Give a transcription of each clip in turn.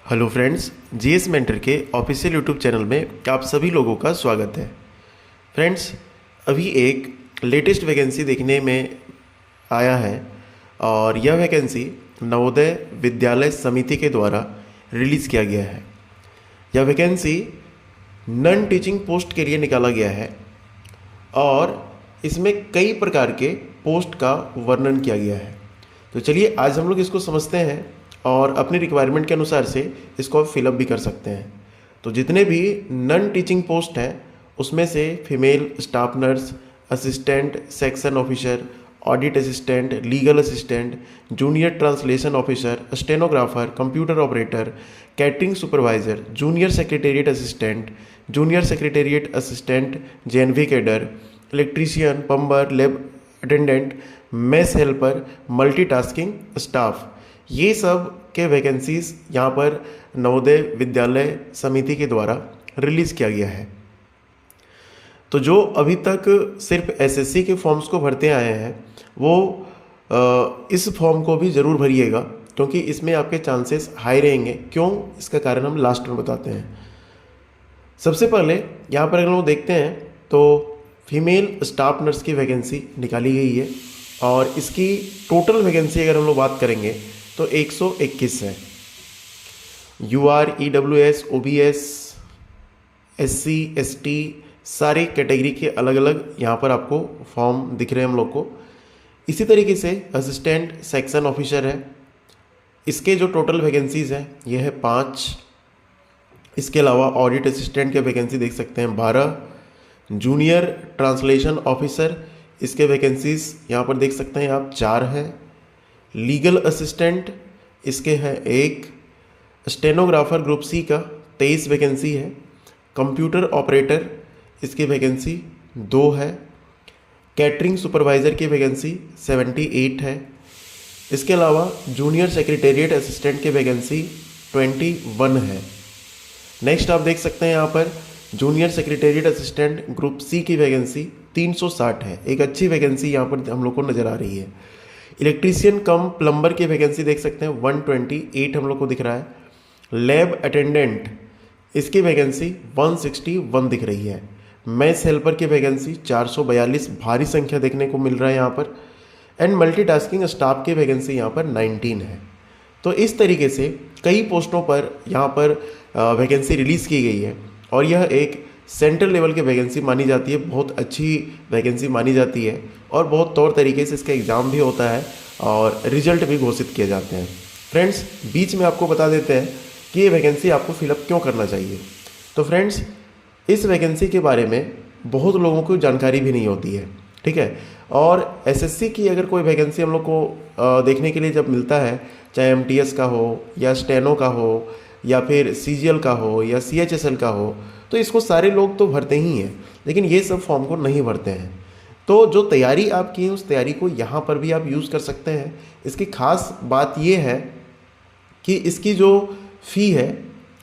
Hello friends, GS mentor के official YouTube channel में आप सभी लोगों का स्वागत है। फ्रेंड्स, अभी एक लेटेस्ट वैकेंसी देखने में आया है और यह वैकेंसी नवोदय विद्यालय समिति के द्वारा रिलीज़ किया गया है। यह वैकेंसी नॉन टीचिंग पोस्ट के लिए निकाला गया है और इसमें कई प्रकार के पोस्ट का वर्णन किया गया है। तो चलिए आज हम लोग इसको समझते हैं और अपनी रिक्वायरमेंट के अनुसार से इसको आप फिलअप भी कर सकते हैं। तो जितने भी नॉन टीचिंग पोस्ट हैं उसमें से female staff nurse, assistant section officer, audit assistant, legal assistant, junior translation officer, stenographer, computer operator, catering supervisor, junior secretariat assistant, junior secretariat assistant, JNV cadre, electrician, plumber, lab attendant, mess helper, multitasking staff, ये सब के vacancies यहाँ पर नवोदय विद्यालय समिति के द्वारा release किया गया है। तो जो अभी तक सिर्फ एसएससी के फॉर्म्स को भरते आए हैं वो इस फॉर्म को भी ज़रूर भरिएगा, क्योंकि इसमें आपके चांसेस हाई रहेंगे। क्यों, इसका कारण हम लास्ट में बताते हैं। सबसे पहले यहाँ पर अगर हम लोग देखते हैं तो फीमेल स्टाफ नर्स की वैकेंसी निकाली गई है और इसकी टोटल वैकेंसी अगर हम लोग बात करेंगे तो 121 है। UR, EWS, OBS, SC, ST सारे कैटेगरी के अलग अलग यहाँ पर आपको फॉर्म दिख रहे हैं हम लोग को। इसी तरीके से असिस्टेंट सेक्शन ऑफिसर है, इसके जो टोटल वैकेंसीज़ हैं ये है 5। इसके अलावा ऑडिट असिस्टेंट के वैकेंसी देख सकते हैं 12। जूनियर ट्रांसलेशन ऑफिसर, इसके वैकेंसीज़ यहाँ पर देख सकते हैं आप 4 हैं। लीगल असिस्टेंट इसके हैं 1। स्टेनोग्राफर ग्रुप सी का 23 वैकेंसी है। कंप्यूटर ऑपरेटर इसकी वैकेंसी 2 है। कैटरिंग सुपरवाइज़र की वैकेंसी 78 है। इसके अलावा जूनियर सेक्रेटेरिएट असिस्टेंट की वैकेंसी 21 है। नेक्स्ट आप देख सकते हैं यहाँ पर junior secretariat assistant group C की वैकेंसी 360 है। एक अच्छी वैकेंसी यहाँ पर हम लोग को नज़र आ रही है। इलेक्ट्रीशियन कम प्लम्बर की वैकेंसी देख सकते हैं 128 हम लोग को दिख रहा है। लैब अटेंडेंट इसकी वैकेंसी 161 दिख रही है। मैस हेल्पर की वैकेंसी 442 भारी संख्या देखने को मिल रहा है यहाँ पर। एंड मल्टीटास्किंग स्टाफ की वैकेंसी यहाँ पर 19 है। तो इस तरीके से कई पोस्टों पर यहाँ पर वैकेंसी रिलीज़ की गई है और यह एक सेंट्रल लेवल की वैकेंसी मानी जाती है, बहुत अच्छी वैकेंसी मानी जाती है और बहुत तौर तरीके से इसका एग्ज़ाम भी होता है और रिजल्ट भी घोषित किए जाते हैं। फ्रेंड्स, बीच में आपको बता देते हैं कि ये वैकेंसी आपको फिलअप क्यों करना चाहिए। तो फ्रेंड्स, इस वैकेंसी के बारे में बहुत लोगों को जानकारी भी नहीं होती है, ठीक है। और एसएससी की अगर कोई वैकेंसी हम लोग को देखने के लिए जब मिलता है, चाहे एमटीएस का हो या स्टेनो का हो या फिर सीजीएल का हो या सीएचएसएल का हो, तो इसको सारे लोग तो भरते ही हैं, लेकिन ये सब फॉर्म को नहीं भरते हैं। तो जो तैयारी आप की है उस तैयारी को यहाँ पर भी आप यूज़ कर सकते हैं। इसकी खास बात ये है कि इसकी जो फ़ी है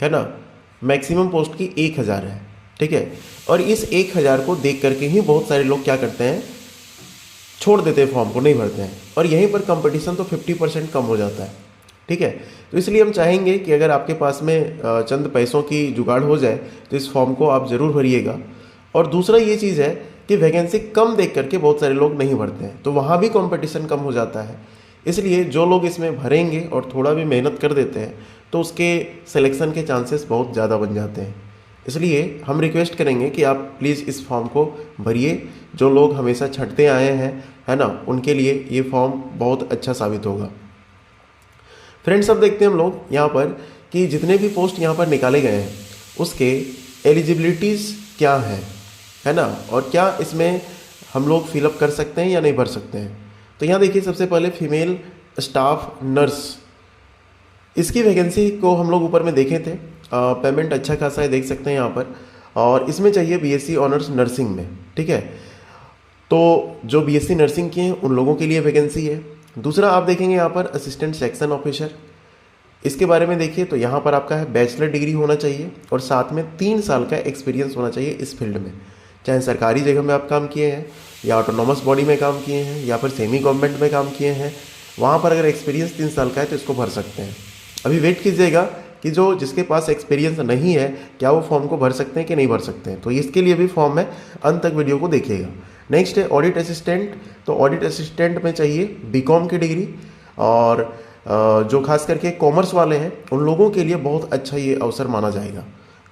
ना, मैक्सिमम पोस्ट की 1000 है, ठीक है। और इस 1000 को देख करके ही बहुत सारे लोग क्या करते हैं, छोड़ देते हैं, फॉर्म को नहीं भरते हैं और यहीं पर कंपटीशन तो 50% कम हो जाता है, ठीक है। तो इसलिए हम चाहेंगे कि अगर आपके पास में चंद पैसों की जुगाड़ हो जाए तो इस फॉर्म को आप ज़रूर भरिएगा। और दूसरा ये चीज़ है कि वैकेंसी कम देख करके बहुत सारे लोग नहीं भरते हैं, तो वहाँ भी कंपटीशन कम हो जाता है। इसलिए जो लोग इसमें भरेंगे और थोड़ा भी मेहनत कर देते हैं तो उसके सिलेक्शन के चांसेस बहुत ज़्यादा बन जाते हैं। इसलिए हम रिक्वेस्ट करेंगे कि आप प्लीज़ इस फॉर्म को भरिए। जो लोग हमेशा छंटते आए हैं, है ना, उनके लिए ये फॉर्म बहुत अच्छा साबित होगा। फ्रेंड्स, अब देखते हैं हम लोग यहाँ पर कि जितने भी पोस्ट यहाँ पर निकाले गए हैं उसके एलिजिबिलिटीज़ क्या है ना, और क्या इसमें हम लोग फिलअप कर सकते हैं या नहीं भर सकते हैं। तो यहाँ देखिए, सबसे पहले फीमेल स्टाफ नर्स, इसकी वैकेंसी को हम लोग ऊपर में देखे थे। पेमेंट अच्छा खासा है, देख सकते हैं यहाँ पर, और इसमें चाहिए बीएससी ऑनर्स नर्सिंग में, ठीक है। तो जो बीएससी नर्सिंग किए हैं उन लोगों के लिए वैकेंसी है। दूसरा आप देखेंगे यहाँ पर असिस्टेंट सेक्शन ऑफिसर, इसके बारे में देखिए तो यहाँ पर आपका है बैचलर डिग्री होना चाहिए और साथ में 3 साल का एक्सपीरियंस होना चाहिए इस फील्ड में, चाहे सरकारी जगह में आप काम किए हैं या ऑटोनॉमस बॉडी में काम किए हैं या फिर सेमी गवर्नमेंट में काम किए हैं। वहाँ पर अगर एक्सपीरियंस 3 साल का है तो इसको भर सकते हैं। अभी वेट कीजिएगा कि जो जिसके पास एक्सपीरियंस नहीं है क्या वो फॉर्म को भर सकते हैं कि नहीं भर सकते हैं। तो इसके लिए भी फॉर्म है, अंत तक वीडियो को देखिएगा। नेक्स्ट है ऑडिट असिस्टेंट। तो ऑडिट असिस्टेंट में चाहिए बीकॉम की डिग्री, और जो खास करके कॉमर्स वाले हैं उन लोगों के लिए बहुत अच्छा ये अवसर माना जाएगा।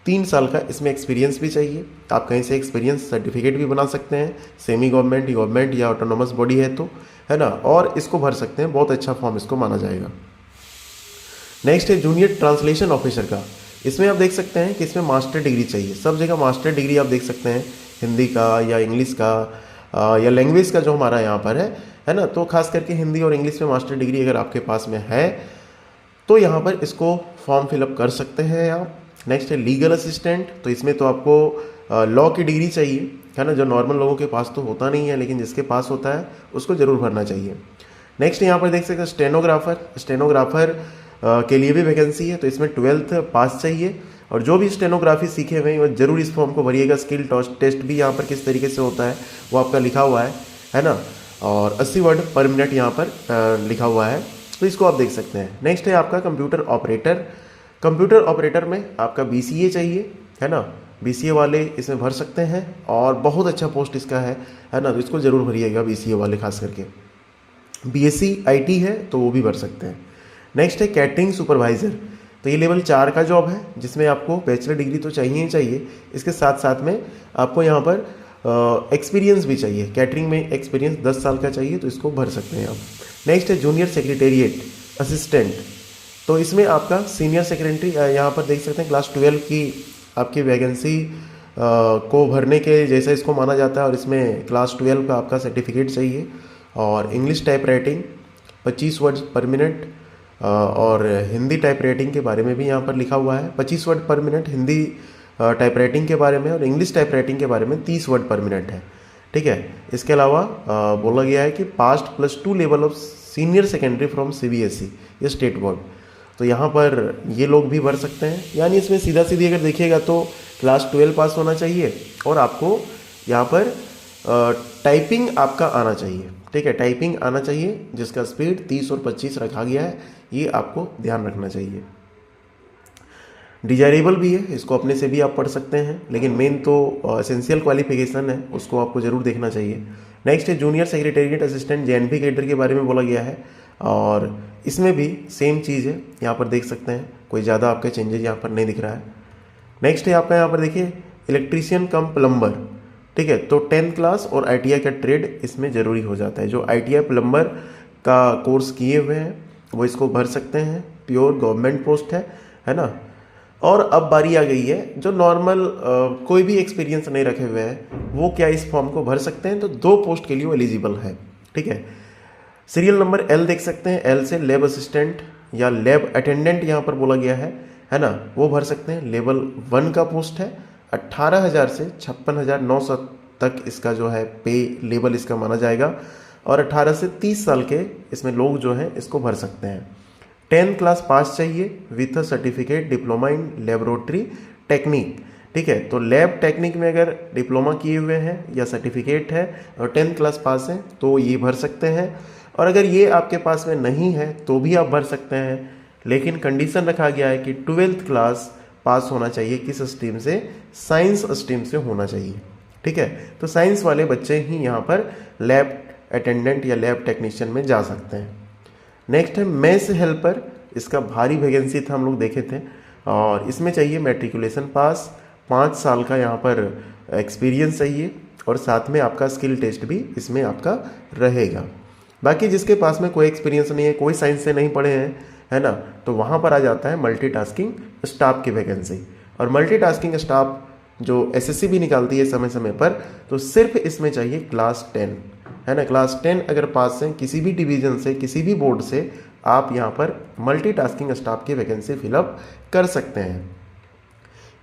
3 साल का इसमें एक्सपीरियंस भी चाहिए। आप कहीं से एक्सपीरियंस सर्टिफिकेट भी बना सकते हैं, सेमी गवर्नमेंट, गवर्नमेंट या ऑटोनोमस बॉडी है ना, और इसको भर सकते हैं। बहुत अच्छा फॉर्म इसको माना जाएगा। नेक्स्ट है जूनियर ट्रांसलेशन ऑफिसर का। इसमें आप देख सकते हैं कि इसमें मास्टर डिग्री चाहिए। सब जगह मास्टर डिग्री आप देख सकते हैं, हिंदी का या इंग्लिश का या लैंग्वेज का जो हमारा यहाँ पर है ना। तो खास करके हिंदी और इंग्लिश में मास्टर डिग्री अगर आपके पास में है तो यहाँ पर इसको फॉर्म फिलअप कर सकते हैं आप। नेक्स्ट है लीगल असिस्टेंट। तो इसमें तो आपको लॉ की डिग्री चाहिए, है ना, जो नॉर्मल लोगों के पास तो होता नहीं है, लेकिन जिसके पास होता है उसको ज़रूर भरना चाहिए। नेक्स्ट यहाँ पर देख सकते हैं स्टेनोग्राफर। स्टेनोग्राफर के लिए भी वैकेंसी है। तो इसमें 12th पास चाहिए, और जो भी स्टेनोग्राफी सीखे हुए हैं वो जरूर इस फॉर्म को भरिएगा। स्किल टेस्ट भी यहाँ पर किस तरीके से होता है वो आपका लिखा हुआ है ना, और 80 वर्ड पर मिनट यहाँ पर लिखा हुआ है, तो इसको आप देख सकते हैं। नेक्स्ट है आपका कंप्यूटर ऑपरेटर। कंप्यूटर ऑपरेटर में आपका BCA चाहिए, है ना, BCA वाले इसमें भर सकते हैं, और बहुत अच्छा पोस्ट इसका है ना, तो इसको ज़रूर भरिएगा BCA वाले खास करके। BSc IT है तो वो भी भर सकते हैं। नेक्स्ट है कैटरिंग सुपरवाइज़र। तो ये लेवल 4 का जॉब है, जिसमें आपको बैचलर डिग्री तो चाहिए ही चाहिए, इसके साथ साथ में आपको यहाँ पर एक्सपीरियंस भी चाहिए। कैटरिंग में एक्सपीरियंस 10 साल का चाहिए, तो इसको भर सकते हैं आप। नेक्स्ट है जूनियर सेक्रेटेरिएट असिस्टेंट। तो इसमें आपका सीनियर सेक्रेटरी यहाँ पर देख सकते हैं क्लास 12 की आपकी वैकेंसी को भरने के जैसा इसको माना जाता है, और इसमें क्लास 12 का आपका सर्टिफिकेट चाहिए, और इंग्लिश टाइप राइटिंग 25 वर्ड पर मिनट, और हिंदी टाइप राइटिंग के बारे में भी यहाँ पर लिखा हुआ है 25 वर्ड पर मिनट हिंदी टाइप राइटिंग के बारे में, और इंग्लिश टाइप राइटिंग के बारे में 30 वर्ड पर मिनट है। ठीक है, इसके अलावा बोला गया है कि past +2 level of senior secondary from CBSE या स्टेट बोर्ड। तो यहाँ पर ये लोग भी भर सकते हैं। यानी इसमें सीधा सीधी अगर देखिएगा तो क्लास 12 पास होना चाहिए, और आपको यहाँ पर टाइपिंग आपका आना चाहिए। ठीक है, टाइपिंग आना चाहिए, जिसका स्पीड 30 और 25 रखा गया है, ये आपको ध्यान रखना चाहिए। डिजायरेबल भी है, इसको अपने से भी आप पढ़ सकते हैं, लेकिन मेन तो एसेंशियल क्वालिफिकेशन है, उसको आपको ज़रूर देखना चाहिए। नेक्स्ट है junior secretariat assistant JNP cadre के बारे में बोला गया है, और इसमें भी सेम चीज़ है, यहाँ पर देख सकते हैं, कोई ज़्यादा आपके चेंजेस यहाँ पर नहीं दिख रहा है। नेक्स्ट है आपका यहाँ पर देखिए इलेक्ट्रीशियन कम प्लम्बर। ठीक है, तो 10th क्लास और ITI का ट्रेड इसमें ज़रूरी हो जाता है। जो ITI प्लम्बर का कोर्स किए हुए हैं वो इसको भर सकते हैं, प्योर गवर्नमेंट पोस्ट है ना। और अब बारी आ गई है जो नॉर्मल कोई भी एक्सपीरियंस नहीं रखे हुए हैं वो क्या इस फॉर्म को भर सकते हैं। तो 2 पोस्ट के लिए वो एलिजिबल है। ठीक है, सीरियल नंबर L देख सकते हैं, L से लैब असिस्टेंट या लैब अटेंडेंट यहाँ पर बोला गया है ना, वो भर सकते हैं। लेवल 1 का पोस्ट है, 18,000 से 56,900 तक इसका जो है पे लेवल इसका माना जाएगा, और 18 से 30 साल के इसमें लोग जो हैं इसको भर सकते हैं। 10th क्लास पास चाहिए with a certificate diploma in laboratory technique. ठीक है, तो लैब टेक्निक में अगर डिप्लोमा किए हुए हैं या सर्टिफिकेट है और 10th क्लास पास है तो ये भर सकते हैं, और अगर ये आपके पास में नहीं है तो भी आप भर सकते हैं, लेकिन कंडीशन रखा गया है कि 12th क्लास पास होना चाहिए। किस स्ट्रीम से? साइंस स्ट्रीम से होना चाहिए। ठीक है, तो साइंस वाले बच्चे ही यहाँ पर लैब अटेंडेंट या लैब टेक्नीशियन में जा सकते हैं। नेक्स्ट है मेस हेल्पर। इसका भारी वैकेंसी था, हम लोग देखे थे, और इसमें चाहिए मैट्रिकुलेशन पास, 5 साल का यहाँ पर एक्सपीरियंस चाहिए, और साथ में आपका स्किल टेस्ट भी इसमें आपका रहेगा। बाकी जिसके पास में कोई एक्सपीरियंस नहीं है, कोई साइंस से नहीं पढ़े हैं, है ना, तो वहाँ पर आ जाता है मल्टीटास्किंग स्टाफ की वैकेंसी। और मल्टीटास्किंग स्टाफ जो SSC भी निकालती है समय समय पर, तो सिर्फ इसमें चाहिए क्लास 10, है ना। क्लास 10 अगर पास हैं किसी भी डिवीज़न से, किसी भी बोर्ड से, आप यहाँ पर मल्टीटास्किंग स्टाफ की वैकेंसी फिलअप कर सकते हैं।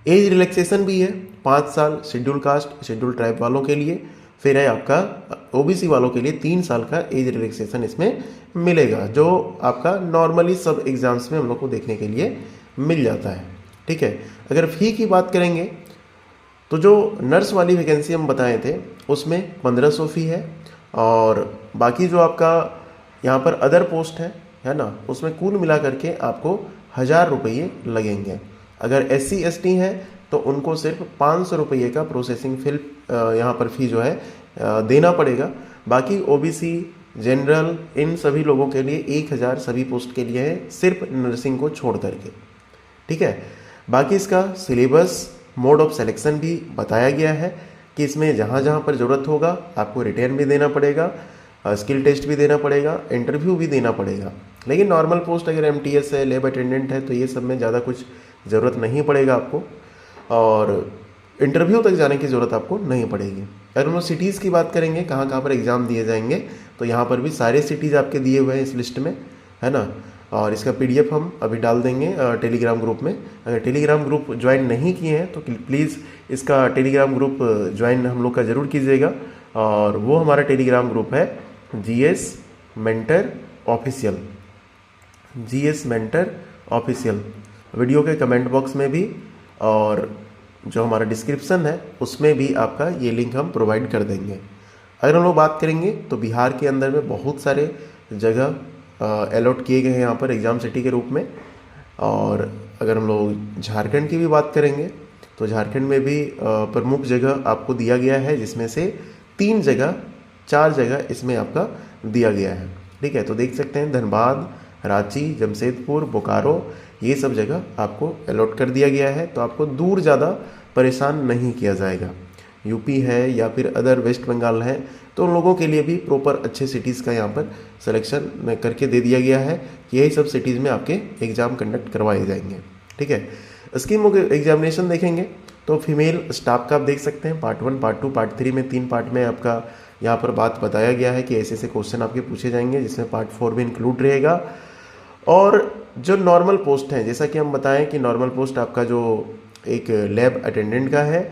एज रिलैक्सेशन भी है, 5 साल शेड्यूल कास्ट शेड्यूल ट्राइब वालों के लिए, फिर है आपका OBC वालों के लिए 3 साल का एज रिलैक्सेशन इसमें मिलेगा, जो आपका नॉर्मली सब एग्ज़ाम्स में हम लोग को देखने के लिए मिल जाता है। ठीक है, अगर फ़ी की बात करेंगे तो जो नर्स वाली वैकेंसी हम बताए थे उसमें 1500 फ़ी है, और बाकी जो आपका यहाँ पर अदर पोस्ट है ना, उसमें कुल मिला करके आपको 1000 रुपये लगेंगे। अगर SC ST हैं तो उनको सिर्फ 500 रुपये का प्रोसेसिंग फी यहाँ पर फी जो है देना पड़ेगा। बाकी OBC जनरल इन सभी लोगों के लिए 1000 सभी पोस्ट के लिए है, सिर्फ नर्सिंग को छोड़ करके। ठीक है, बाकी इसका सिलेबस, मोड ऑफ सिलेक्शन भी बताया गया है कि इसमें जहाँ जहाँ पर ज़रूरत होगा आपको रिटर्न भी देना पड़ेगा, स्किल टेस्ट भी देना पड़ेगा, इंटरव्यू भी देना पड़ेगा। लेकिन नॉर्मल पोस्ट अगर MTS है, लैब अटेंडेंट है, तो ये सब में ज़्यादा कुछ ज़रूरत नहीं पड़ेगा आपको, और इंटरव्यू तक जाने की ज़रूरत आपको नहीं पड़ेगी। अगर हम लोग सिटीज़ की बात करेंगे, कहाँ कहाँ पर एग्ज़ाम दिए जाएंगे, तो यहाँ पर भी सारे सिटीज़ आपके दिए हुए हैं इस लिस्ट में, है ना। और इसका PDF हम अभी डाल देंगे टेलीग्राम ग्रुप में। अगर टेलीग्राम ग्रुप ज्वाइन नहीं किए हैं तो प्लीज़ इसका टेलीग्राम ग्रुप ज्वाइन हम लोग का ज़रूर कीजिएगा। और वो हमारा टेलीग्राम ग्रुप है GS mentor official, GS mentor official. Video के कमेंट बॉक्स में भी और जो हमारा डिस्क्रिप्शन है उसमें भी आपका ये लिंक हम प्रोवाइड कर देंगे। अगर हम लोग बात करेंगे तो बिहार के अंदर में बहुत सारे जगह अलॉट किए गए हैं यहाँ पर एग्ज़ाम सिटी के रूप में। और अगर हम लोग झारखंड की भी बात करेंगे तो झारखंड में भी प्रमुख जगह आपको दिया गया है, जिसमें से 4 जगह इसमें आपका दिया गया है। ठीक है, तो देख सकते हैं धनबाद, रांची, जमशेदपुर, बोकारो, ये सब जगह आपको अलॉट कर दिया गया है। तो आपको दूर ज़्यादा परेशान नहीं किया जाएगा। यूपी है या फिर अदर वेस्ट बंगाल है तो उन लोगों के लिए भी प्रॉपर अच्छे सिटीज़ का यहाँ पर सिलेक्शन करके दे दिया गया है कि यही सब सिटीज़ में आपके एग्ज़ाम कंडक्ट करवाए जाएंगे। ठीक है, स्कीम एग्जामिनेशन देखेंगे तो फीमेल स्टाफ का आप देख सकते हैं पार्ट 1, पार्ट 2, पार्ट 3 में 3 पार्ट में आपका यहाँ पर बात बताया गया है कि ऐसे ऐसे क्वेश्चन आपके पूछे जाएंगे, जिसमें पार्ट 4 भी इंक्लूड रहेगा। और जो नॉर्मल पोस्ट हैं, जैसा कि हम बताएं कि नॉर्मल पोस्ट आपका जो एक लैब अटेंडेंट का है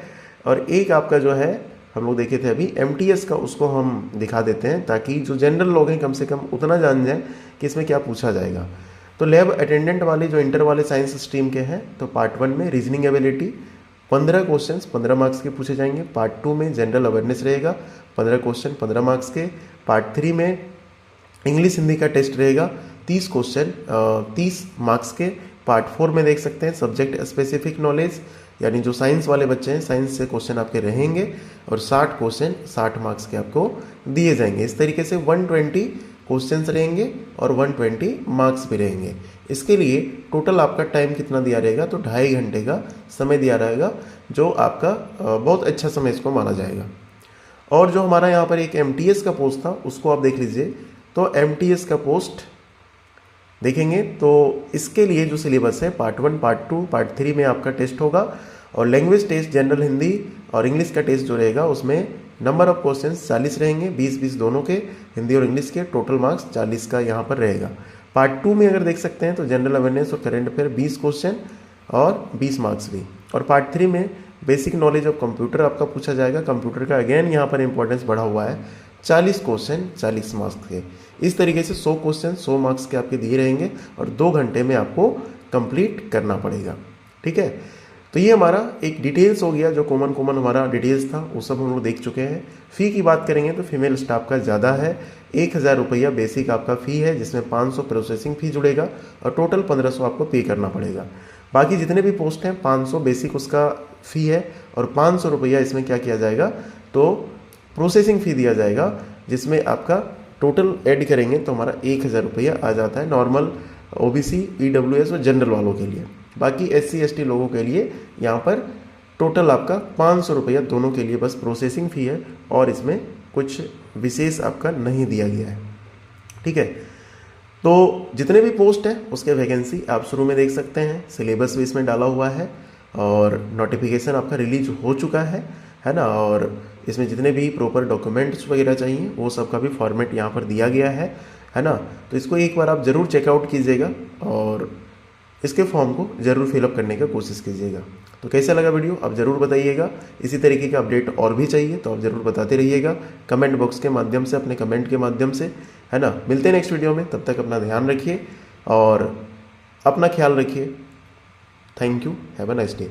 और एक आपका जो है हम लोग देखे थे अभी MTS का, उसको हम दिखा देते हैं ताकि जो जनरल लोग हैं कम से कम उतना जान जाएं कि इसमें क्या पूछा जाएगा। तो लैब अटेंडेंट वाले जो इंटर वाले साइंस स्ट्रीम के हैं तो पार्ट 1 में रीजनिंग एबिलिटी 15 क्वेश्चन 15 मार्क्स के पूछे जाएंगे। पार्ट 2 में जनरल अवेयरनेस रहेगा 15 क्वेश्चन 15 मार्क्स के। पार्ट 3 में इंग्लिश हिंदी का टेस्ट रहेगा 30 क्वेश्चन 30 मार्क्स के। पार्ट 4 में देख सकते हैं सब्जेक्ट स्पेसिफिक नॉलेज, यानी जो साइंस वाले बच्चे हैं साइंस से क्वेश्चन आपके रहेंगे और 60 क्वेश्चन 60 मार्क्स के आपको दिए जाएंगे। इस तरीके से 120 क्वेश्चंस रहेंगे और 120 मार्क्स भी रहेंगे। इसके लिए टोटल आपका टाइम कितना दिया रहेगा, तो 2.5 घंटे का समय दिया रहेगा, जो आपका बहुत अच्छा समय इसको माना जाएगा। और जो हमारा यहाँ पर एक MTS का पोस्ट था उसको आप देख लीजिए। तो MTS का पोस्ट देखेंगे तो इसके लिए जो सिलेबस है पार्ट 1, पार्ट 2, पार्ट 3 में आपका टेस्ट होगा और लैंग्वेज टेस्ट जनरल हिंदी और इंग्लिश का टेस्ट जो रहेगा उसमें नंबर ऑफ क्वेश्चंस 40 रहेंगे, 20-20 दोनों के, हिंदी और इंग्लिश के। टोटल मार्क्स 40 का यहाँ पर रहेगा। पार्ट 2 में अगर देख सकते हैं तो जनरल अवेयरनेस और करंट अफेयर 20 क्वेश्चन और 20 मार्क्स भी। और पार्ट 3 में बेसिक नॉलेज ऑफ कंप्यूटर आपका पूछा जाएगा। कंप्यूटर का अगेन यहाँ पर इंपॉर्टेंस बढ़ा हुआ है, 40 क्वेश्चन 40 मार्क्स के। इस तरीके से 100 क्वेश्चन 100 मार्क्स के आपके दिए रहेंगे और 2 घंटे में आपको कंप्लीट करना पड़ेगा। ठीक है, तो ये हमारा एक डिटेल्स हो गया, जो कॉमन हमारा डिटेल्स था वो सब हम लोग देख चुके हैं। फ़ी की बात करेंगे तो फीमेल स्टाफ का ज़्यादा है, 1000 रुपया बेसिक आपका फ़ी है, जिसमें 500 प्रोसेसिंग फ़ी जुड़ेगा और टोटल 1500 आपको पे करना पड़ेगा। बाकी जितने भी पोस्ट हैं 500 बेसिक उसका फ़ी है और 500 रुपया इसमें क्या किया जाएगा, तो प्रोसेसिंग फ़ी दिया जाएगा, जिसमें आपका टोटल ऐड करेंगे तो हमारा 1000 रुपया आ जाता है नॉर्मल OBC, EWS और जनरल वालों के लिए। बाकी SC ST लोगों के लिए यहाँ पर टोटल आपका 500 रुपया दोनों के लिए बस प्रोसेसिंग फ़ी है और इसमें कुछ विशेष आपका नहीं दिया गया है। ठीक है, तो जितने भी पोस्ट हैं उसके वैकेंसी आप शुरू में देख सकते हैं, सिलेबस भी इसमें डाला हुआ है और नोटिफिकेशन आपका रिलीज हो चुका है ना। और इसमें जितने भी प्रॉपर डॉक्यूमेंट्स वगैरह चाहिए वो सब का भी फॉर्मेट यहाँ पर दिया गया है ना। तो इसको एक बार आप ज़रूर चेकआउट कीजिएगा और इसके फॉर्म को ज़रूर फिलअप करने का कोशिश कीजिएगा। तो कैसा लगा वीडियो आप ज़रूर बताइएगा। इसी तरीके का अपडेट और भी चाहिए तो आप ज़रूर बताते रहिएगा कमेंट बॉक्स के माध्यम से, अपने कमेंट के माध्यम से, है ना। मिलते हैं नेक्स्ट वीडियो में, तब तक अपना ध्यान रखिए और अपना ख्याल रखिए। Thank you, have a nice day.